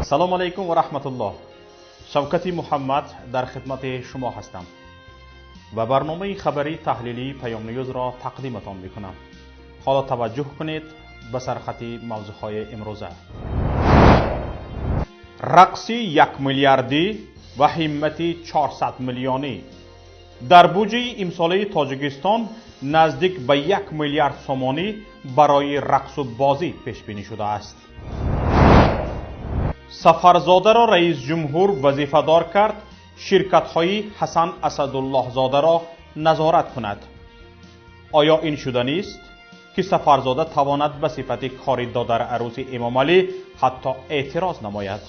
سلام علیکم و رحمت الله. شوکتی محمد در خدمت شما هستم و برنامه خبری تحلیلی پیامنیوز را تقدیمتان میکنم. حالا توجه کنید به سرخط موضوعهای امروزه. رقسی 1 میلیاردی و ҳиммати 400 میلیونی در بودجه امسالای تاجیکستان نزدیک به 1 میلیارد سومانی برای رقص و بازی پیشبینی شده است. سفرزادا را رئیسجمهور وظیفه‌دار کرد شرکت‌های حسن اسدالله‌زاده نظارت کند. آیا این شدانیست که سفرزادا تواند به صفت کاری دادراروسی امامالӣ حتی اعتراض نماید؟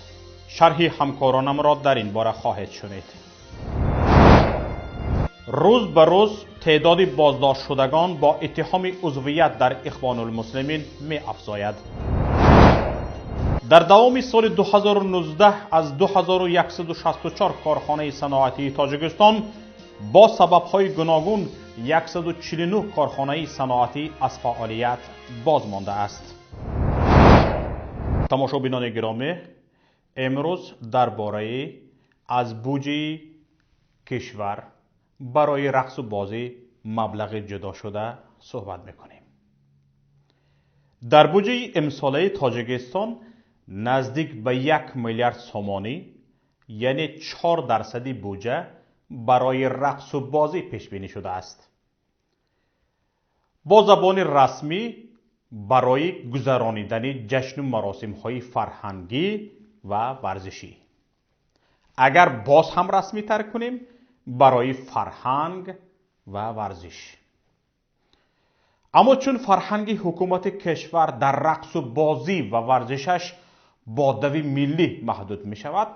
شرح همکارانم را در این باره خواهید شنید. روز به روز تعداد بازداشت شدگان با اتهام عضویت در اخوان المسلمین می افزاید. در دوام سال 2019 از 2164 کارخانه صنعتی تاجیکستان با سبب‌های گوناگون 149 کارخانه صنعتی از فعالیت باز مانده است. تماشابینان گرامی، امروز درباره از بودجه کشور برای رقص و بازی مبلغ جدا شده صحبت میکنیم. در بودجه امساله تاجیکستان نزدیک به 1 میلیارد سومانی یعنی 4% بودجه برای رقص و بازی پیش بینی شده است. با زبان رسمی برای گذرانیدن جشن و مراسم های فرهنگی و ورزشی. اگر باز هم رسمی تر کنیم برای فرهنگ و ورزش. اما چون فرهنگ حکومت کشور در رقص و بازی و ورزشش با دوی ملی محدود می شود،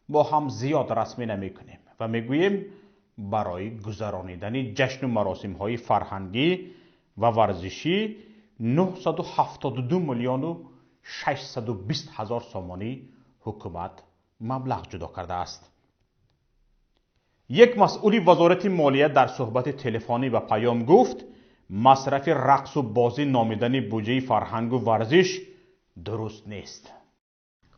با هم زیاد رسمی نمی کنیم و می گوییم برای گذرانیدن جشن و مراسم های فرهنگی و ورزشی 972 میلیون و 620 هزار سومانی حکومت مبلغ جدا کرده است. یک مسئول وزارت مالیه در صحبت تلفنی به پیام گفت مصرف رقص و بازی نامیدن بودجه فرهنگ و ورزش درست نیست.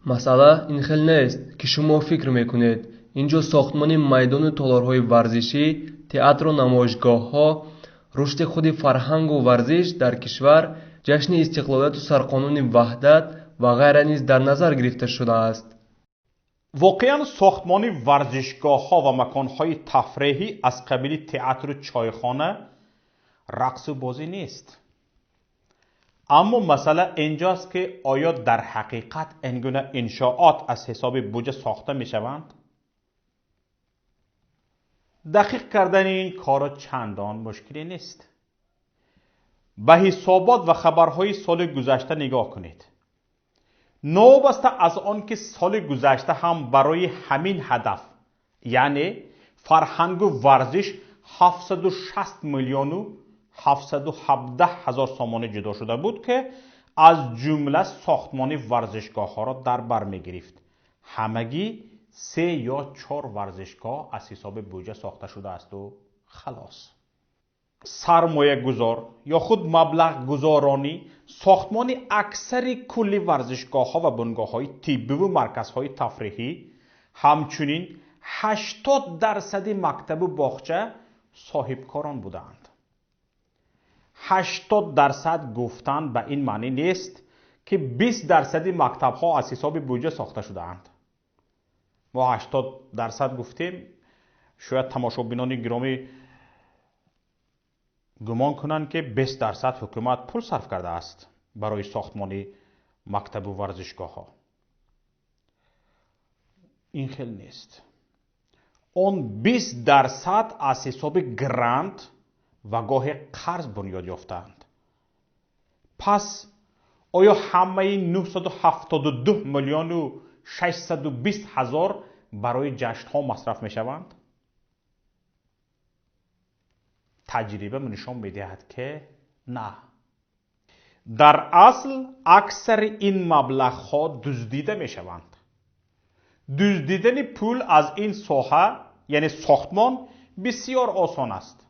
مسئله این خیلی نیست که شما فکر میکنید اینجا ساختمان میدان تالارهای ورزشی، تئاتر و نمایشگاه‌ها، رشد خود فرهنگ و ورزش در کشور، جشن استقلالیت و سرقانون وحدت و غیره نیز در نظر گرفته شده است. واقعا ساختمان ورزشگاه‌ها و مکان‌های تفریحی از قبیل تئاتر و چایخانه رقص و بازی نیست. اما مسئله اینجاست که آیا در حقیقت این گونه انشاءات از حساب بودجه ساخته می شوند؟ دقیق کردن این کار چندان مشکلی نیست. به حسابات و خبرهای سال گذشته نگاه کنید. نوبسته از آن که سال گذشته هم برای همین هدف یعنی فرهنگ و ورزش 760 میلیون و 717 هزار سومانی جدا شده بود که از جمله ساختمان ورزشگاه ها را در بر می گرفت. همگی 3 یا 4 ورزشگاه از حساب بودجه ساخته شده است و خلاص. سرمایه گذار یا خود مبلغ گذارانی ساختمان اکثر کلی ورزشگاه ها و بنگاه های طبی و مرکز های تفریحی، همچنین 80% مکتب و باغچه صاحبکاران بودند. 80% گفتن به این معنی نیست که 20% مکتب ها از حساب بودجه ساخته شده اند. ما 80% گفتیم، شاید تماشابینان گرامی گمان کنند که 20% حکومت پول صرف کرده است برای ساختمان مکتب و ورزشگاه ها. این خیلی نیست. اون 20% از حساب گرانت و گاه قرض بنیاد یافتند. پس آیا همه 972 میلیون و 620 هزار برای جشن ها مصرف می شوند؟ تجربه نشان می دهد که نه. در اصل اکثر این مبلغ ها دزدیده می شوند. دزدیدن پول از این ساحه یعنی ساختمان بسیار آسان است.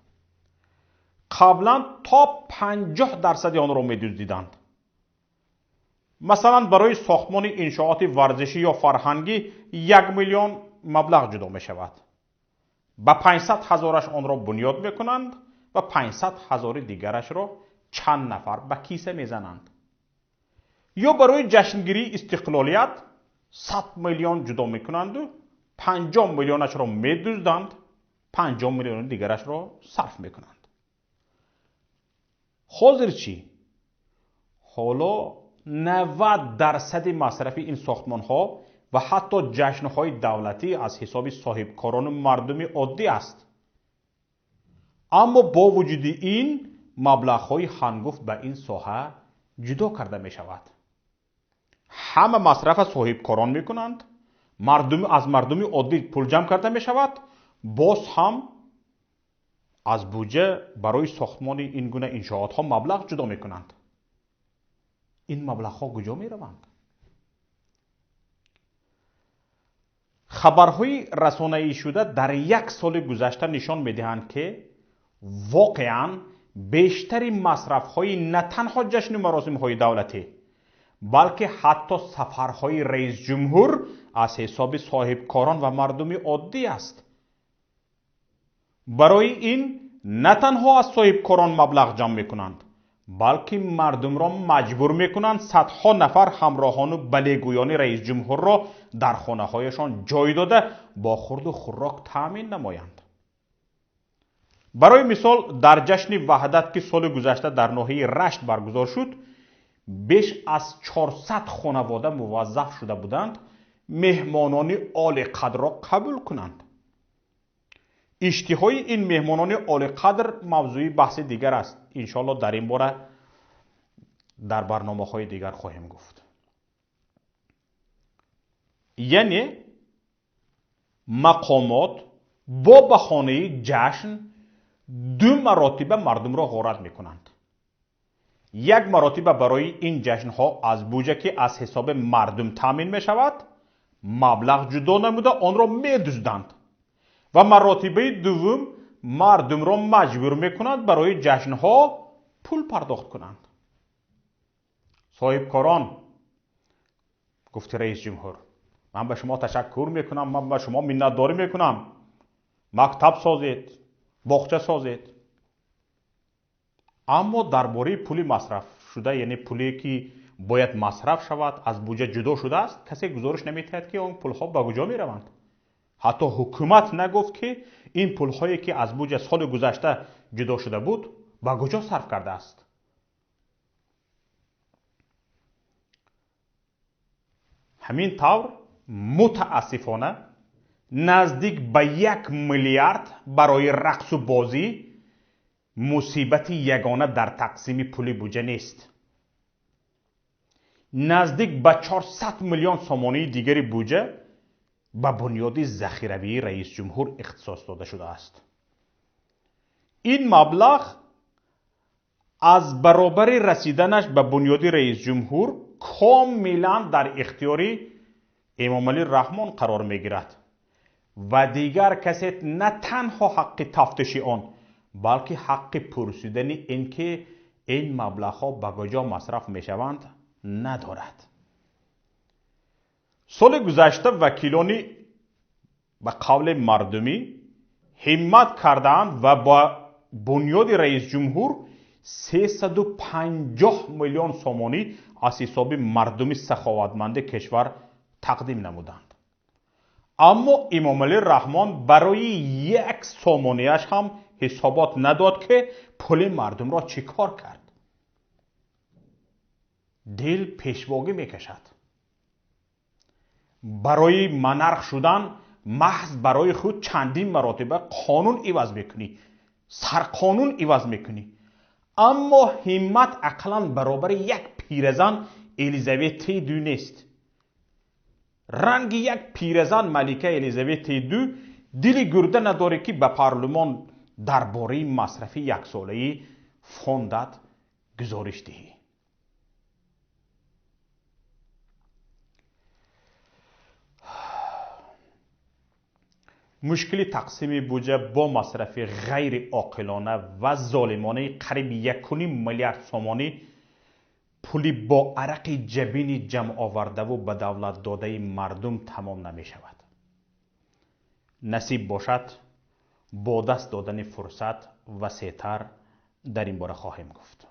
قبلا تا 50% آن را می دزدیدند. مثلا برای ساختمان انشاءات ورزشی یا فرهنگی 1 میلیون مبلغ جدا می شود. با 500,000 آن را بنیاد میکنند و 500,000 دیگرش را چند نفر به کیسه میزنند. یا برای جشنگیری استقلالیت 100 میلیون جدا میکنند و 50 میلیونش را میدزدند، 50 میلیون دیگرش را صرف میکنند. حاضر چی؟ حالا 90% مصرف این ساختمان ها و حتی جشن های دولتی از حساب صاحبکاران مردم عادی است. اما با وجود این مبلغ های هنگفت به این ساحه جدا کرده می شود. همه مصرف صاحبکاران می کنند، از مردم عادی پول جمع کرده می شود، باز هم از بودجه برای ساختمان این گونه انشاءات ها مبلغ جدا می کنند. این مبلغ ها کجا می روند؟ خبرهای رسانه‌ای شده در 1 سال گذشته نشان می دهند که واقعاً بیشتری مصرف های نه تنها جشن و مراسم های دولتی بلکه حتی سفرهای رئیس جمهور از حساب صاحبکاران و مردم عادی است. برای این نه تنها از صاحبکاران مبلغ جمع میکنند بلکه مردم را مجبور میکنند صدها نفر همراهان و بلیگویان رئیس جمهور را در خانه هایشان جای داده با خورد و خوراک تامین نمایند. برای مثال در جشن وحدت که سال گذشته در ناحیه رشت برگزار شد، بیش از 400 خانواده موظف شده بودند مهمانان عالی قدر را قبول کنند. اشتهای این مهمانان عالی قدر موضوع بحث دیگر است. انشاءالله در این باره در برنامه های دیگر خواهیم گفت. یعنی مقامات با بهانه جشن 2 مراتبه مردم را غارت می کنند. 1 مراتبه برای این جشن ها از بودجه که از حساب مردم تامین می شود مبلغ جدا نموده آن را می دزدند و مراتبه دوم مردم را مجبور می کنند برای جشن ها پول پرداخت کنند. صاحبکاران، گفت رئیس جمهور، من به شما تشکر می کنم، من به شما منتداری می کنم، مکتب سازید، باغچه سازید. اما درباره پول مصرف شده، یعنی پولی که باید مصرف شود از بودجه جدا شده است، کسی گزارش نمی‌دهد که اون پول‌ها به کجا می‌روند. حتی حکومت نگفت که این پول‌هایی که از بودجه سال گذشته جدا شده بود به کجا صرف کرده است. همین طور متاسفانه نزدیک به 1 میلیارد برای رقص و بازی مصیبت یگانه در تقسیم پول بودجه نیست. نزدیک به 400 میلیون سامانه دیگری بودجه به بنیاد ذخیروی رئیس جمهور اختصاص داده شده است. این مبلغ از برابر رسیدنش به بنیاد رئیس جمهور کاملا در اختیار امامعلی رحمان قرار می گیرد و دیگر کسی نه تنها حق تفتیش آن بلکه حق پرسیدن این که این مبلغ ها به کجا مصرف می شوند ندارد. سال گذشته وکیلانی به قول مردمی همت کردند و با بنیاد رئیس جمهور 350 میلیون سامانی از حساب مردم سخاوتمند کشور تقدیم نمودند. اما امامعلی رحمان برای 1 سامانیش هم حسابات نداد که پول مردم را چی کار کرد. دل پیشواگی میکشد. برای منرخ شدن محض برای خود چندین مراتبه قانون عوض میکنی، سرقانون عوض میکنی. اما همت اقلاً برابر 1 پیرزن الیزابت دو نیست. رنگ 1 پیرزن ملکه الیزابت دو دل گرده نداره که به پارلمان درباره مصرف 1 ساله فوندت گزارش دهی. مشکل تقسیم بودجه با مصرف غیر عاقلانه و ظالمانه قریب 1.5 میلیارد سامانی پولی با عرق جبین جمع آورده و به دولت داده مردم تمام نمی شود. نصیب باشد با دست دادن فرصت وسیع‌تر در این باره خواهیم گفت.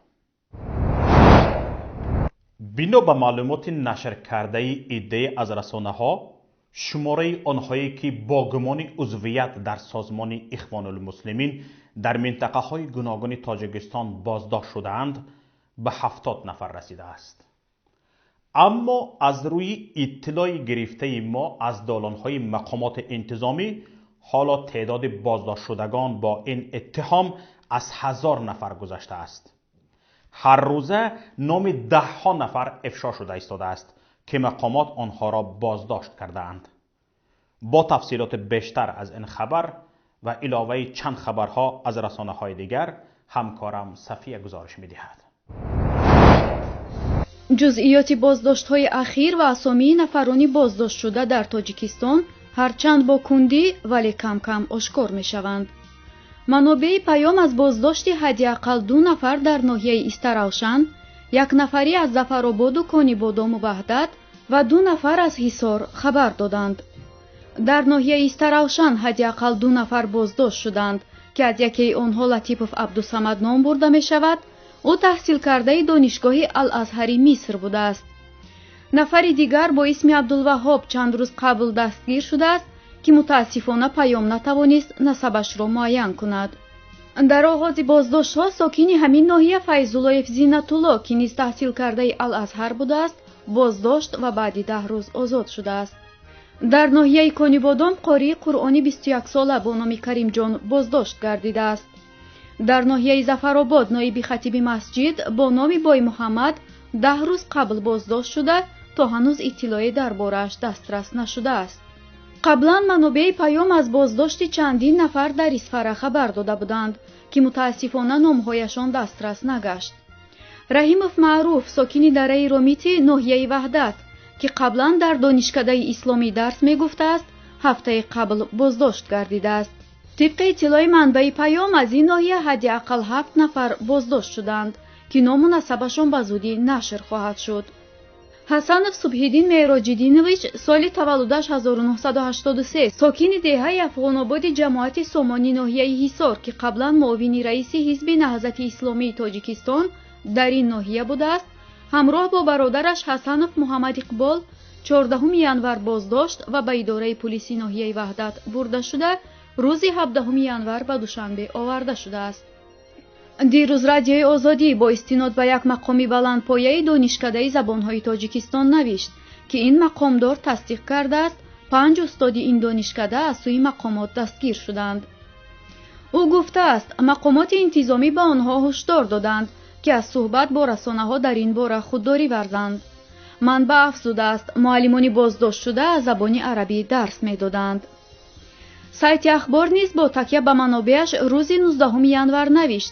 بنا به معلومات نشر کرده ایده از رسانه ها، شماره آنهایی که با گمان عضویت در سازمان اخوان المسلمین در منطقه های گوناگون تاجیکستان بازداشت شده‌اند به 70 نفر رسیده است. اما از روی اطلاع گرفته ما از دالان‌های مقامات انتظامی، حالا تعداد بازداشت شدگان با این اتهام از 1000 نفر گذشته است. هر روزه نام 10 نفر افشا شده ایستاده است که مقامات آنها را بازداشت کرده اند. با تفصیلات بیشتر از این خبر و علاوه چند خبرها از رسانه های دیگر، همکارم صفیه گزارش می دهد. جزئیات بازداشت‌های اخیر و اسامی نفرانی بازداشت شده در تاجیکستان هرچند با کندی ولی کم کم آشکار می‌شوند. منابع پیام از بازداشت حداقل 2 نفر در ناحیه استراوشن، 1 نفری از ظفرآباد و کانیبادام و وحدت و 2 نفر از حصار خبر دادند. در ناحیه استراوشن حداقل 2 نفر بازداشت شدند که از یکی آنها لطیفов عبدالصمد نام برده می‌شود. او تحصیل کرده دانشگاه الازهری مصر بوده است. نفری دیگر با اسم عبدالوهاب چند روز قبل دستگیر شده است که متاسفانه پیام نتوانست نسبش را معین کند. در آغاز بازداشت‌ها ساکن همین ناحیه فیض‌الله زینت‌الله که نیز تحصیل کرده الازهر بوده است بازداشت و بعد 10 روز آزاد شده است. در ناحیه کانیبادام قاری قرآنی 21 ساله با نام کریم جان بازداشت گردیده است. در ناحیه ظفرآباد نایب خطیب مسجد با نام بای محمد 10 روز قبل بازداشت شده تا هنوز اطلاعی درباره‌اش دسترس نشده است. قبلا منابع پیام از بازداشت چندین نفر در اصفهان خبر داده بودند که متاسفانه نامهایشان دسترس نگشت. رحیمов معروف ساکن دره رامیتی ناحیه وحدت که قبلا در دانشکده اسلامی درس میگفته است هفته قبل بازداشت گردیده است. طبق اطلاع منبع پیام از این ناحیه حداقل 7 نفر بازداشت شدند که نام و نسبشان به زودی نشر خواهد شد. حسنов صبحیدین معراج‌الدینویچ سال تولدش 1983 ساکن دهه افغان‌آباد جماعت سامانی ناحیه حصار که قبلا معاون رئیس حزب نهضت اسلامی تاجیکستان در این ناحیه بوده است، همراه با برادرش حسنов محمد اقبال 14 ینور بازداشت و به اداره پلیس ناحیه وحدت برده شده روز 17 ینور به دوشنبه آورده شده است. دیروز رادیوی آزادی با استناد به یک مقام بلندپایه دانشکده زبانهای تاجیکستان نوشت که این مقامدار تصدیق کرده است 5 استاد این دانشکده از سوی مقامات دستگیر شدند. او گفته است مقامات انتظامی به آنها هشدار دادند که از صحبت با رسانه‌ها در این باره خودداری ورزند. منبع افزوده است معلمان بازداشت شده از زبان عربی درس می‌دادند. سایت اخبار نیز با تکیه به منابعش روز 19 ینور نوشت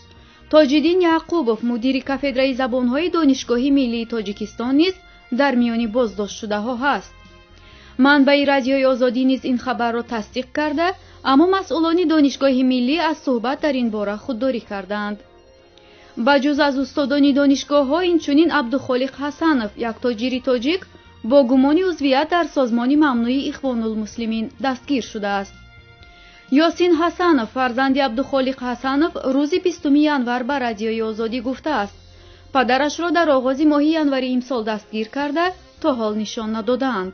تاج‌الدین یعقوبов مدیر کافدره زبان‌های دانشگاه ملی تاجیکستان نیز در میان بازداشت شده ها هست. منبع رادیوی آزادی نیز این خبر را تصدیق کرده اما مسئولان دانشگاه ملی از صحبت در این باره خودداری کردند. بجز از استادان دانشگاه‌ها اینچنین عبدالخالق حسنов یک تاجر تاجیک با گمان عضویت در سازمان ممنوع اخوان المسلمین دستگیر شده است. یاسین حسنов فرزند عبدالخالق حسنов روز 20 ینور به رادیوی آزادی گفته است پدرش را در آغاز ماه ینور امسال دستگیر کرده تا حال نشان ندادند.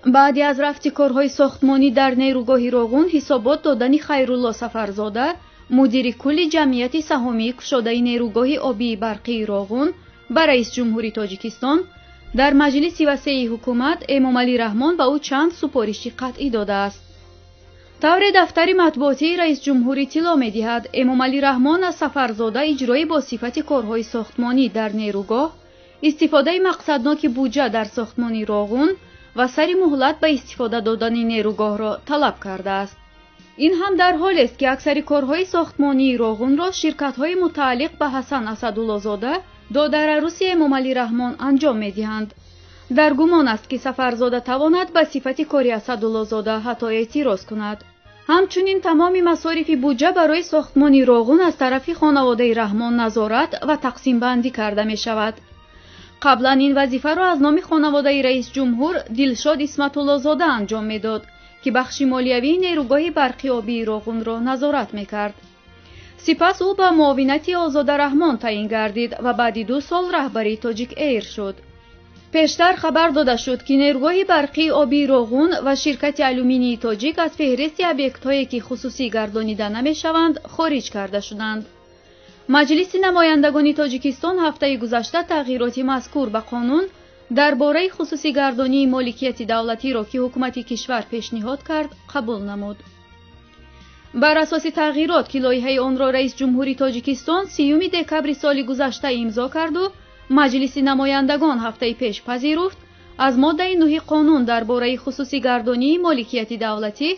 بعد از رفت کارهای ساختمانی در نیروگاه راغون حسابات دادن خیرالله سفرزاده مدیر کل جمعیت سهامی کشاده نیروگاه آبی برقی راغون به رئیس جمهوری تاجیکستان در مجلس وسیع حکومت امامعلی رحمان به او چند سپارش قطعی داده است. طور دفتر مطبوعاتی رئیس جمهور اطلاع می‌دهد امامعلی رحمان از سفرزاده اجرای با صفت کارهای ساختمانی در نیروگاه، استفاده مقصدناک بودجه در ساختمان راغون و سری مهلت به استفاده دادن نیروگاه را طلب کرده است. این هم در حالی است که اکثر کارهای ساختمانی راغون را شرکت‌های متعلق به حسن اسداللازاده دادراروسی امامعلی رحمان انجام می‌دهند. در گمان است که سفرزاده تواند به صفت کاری اسداللازاده حتی اعتراض کند. همچنین تمام مصارف بودجه برای ساختمان روغن از طرف خانواده رحمان نظارت و تقسیم بندی کرده می شود. قبلا این وظیفه را از نام خانواده رئیس جمهور دلشاد اسمت‌الله‌زاده انجام میداد که بخش مالیوی نیروگاه برقی آبی روغن را نظارت میکرد. سپس او به معاونت آزاد رحمان تعیین گردید و بعد 2 سال رهبری تاجیک ایر شد. پیشتر خبر داده شد که نیروگاه برقی آبی روغن و شرکت آلومینی تاجیک از فهرست ابیکت‌هایی که خصوصی گردانیده نمی‌شوند خارج کرده شدند. مجلس نمایندگان تاجیکستان هفته گذشته تغییرات مذکور به قانون درباره خصوصی گردانی مالکیت دولتی را که حکومت کشور پیشنهاد کرد قبول نمود. بر اساس تغییرات که لایحه آن را رئیس جمهوری تاجیکستان 30 دکبر سال گذشته امضا کرد و مجلس نمایندگان هفته پیش پذیرفت، از ماده 9 قانون درباره خصوصی گردانی مالکیت دولتی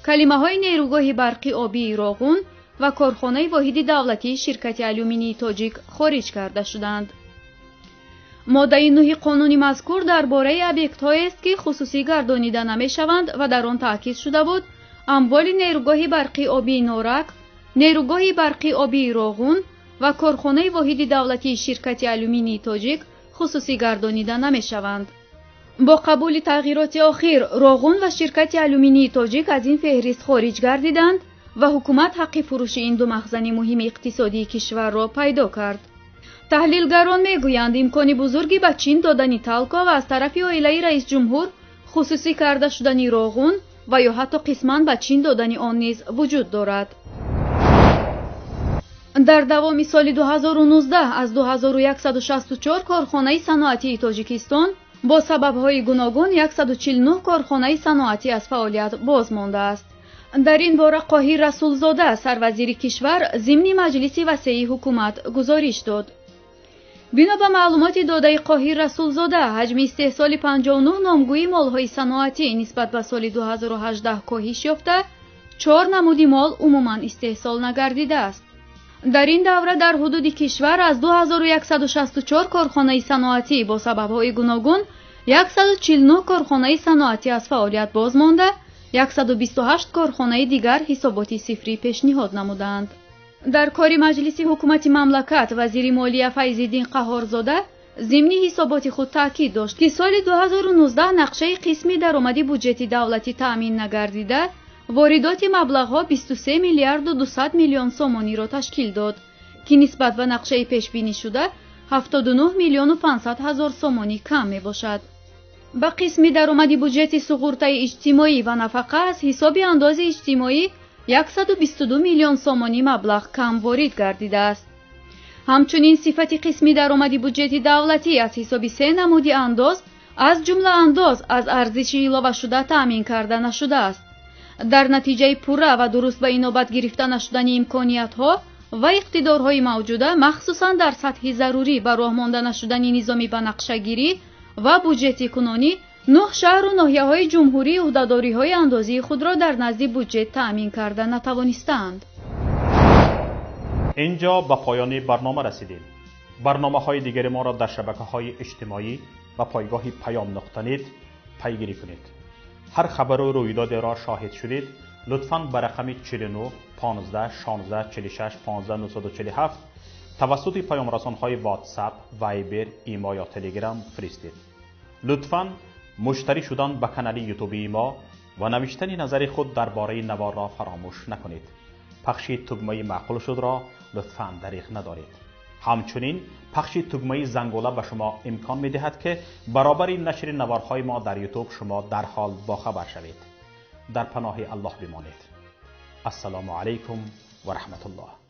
کلمه های نیروگاه برقی آبی روغن و کارخانه واحد دولتی شرکت آلومینی تاجیک خارج کرده شدند. ماده 9 قانون مذکور درباره ابیکت‌هایی است که خصوصی گردانیده نمی‌شوند و در آن تاکید شده بود اموال نیروگاه برقی آبی نورک، نیروگاه برقی آبی روغن و کارخانه واحد دولتی شرکت آلومینی تاجیک خصوصی گردانیده نمی‌شوند. با قبول تغییرات اخیر روغن و شرکت آلومینی تاجیک از این فهرست خارج گردیدند و حکومت حق فروش این 2 مخزن مهم اقتصادی کشور را پیدا کرد. تحلیلگران میگویند امکان بزرگی به چین دادن تالکا و از طرف عائله رئیس جمهور خصوصی کرده شدن روغن و یا حتی قسماً به چین دادن آن نیز وجود دارد. در دوام سال 2019 از 2164 کارخانه صنعتی تاجیکستان با سبب‌های گوناگون 149 کارخانه صنعتی از فعالیت باز مانده است. در این باره قاهر رسولزاده سروزیر کشور ضمن مجلس وسیع حکومت گزارش داد. بنا به معلومات داده قاهر رسولزاده حجم استحصال 59 نامگوی مالهای صنعتی نسبت به سال 2018 کاهش یافته، 4 نمودی مال عموماً استحصال نگردیده است. در این دوره در حدود کشور از 2164 کارخانه صنعتی با سبب‌های گوناگون 149 کارخانه صنعتی از فعالیت باز مانده، 128 کارخانه دیگر حسابات صفری پیشنهاد نمودند. در کاری مجلس حکومت مملکت وزیر مالیه فیض‌الدین قهارزاده ضمن حسابات خود تاکید داشت که سال 2019 نقشه قسمی درآمد بودجه دولتی تامین نگردیده واردات مبلغ‌ها 23 میلیارد و 200 میلیون سومانی را تشکیل داد که نسبت به نقشه پیشبینی شده 79 میلیون و 500 هزار سومانی کم می باشد. به قسمی درآمد بودجه سقورت اجتماعی و نفقه از حساب انداز اجتماعی 122 میلیون سومانی مبلغ کم وارد گردیده است. همچنین صفتی قسمی درآمد بودجه دولتی از حساب 3 نمودی انداز از جمله انداز از ارزش علاوه شده تامین کرده نشده است. در نتیجه پوره و درست به اینابت گرفته نشدن امکانیت‌ها و اقتدارهای موجوده مخصوصاً در سطح ضروری به راه مانده نشدن نظامی به نقشه‌گیری و بودجه کنونی 9 شهر و ناحیه‌های جمهوری عهده‌داری‌های اندازی خود را در نزد بودجه تأمین کرده نتوانستند. اینجا به پایان برنامه رسیدیم. برنامه‌های دیگر ما را در شبکه‌های اجتماعی و پایگاه پیام.net پیگیری کنید. هر خبر و رویداد را شاهد شدید لطفاً به رقم 49 15 16 46 15 947 توسط پیام رسان‌های واتساپ، وایبر، ایما یا تلگرام فرستید. لطفاً مشترک شدن به کانال یوتیوبی ما و نوشتن نظر خود درباره نوار را فراموش نکنید. پخش تگمه معقول شد را لطفاً دریغ ندارید. همچنین پخش تگمه زنگوله به شما امکان می دهد که برابر نشر نوارهای ما در یوتیوب شما در حال باخبر شوید. در پناه الله بمانید. السلام علیکم و رحمت الله.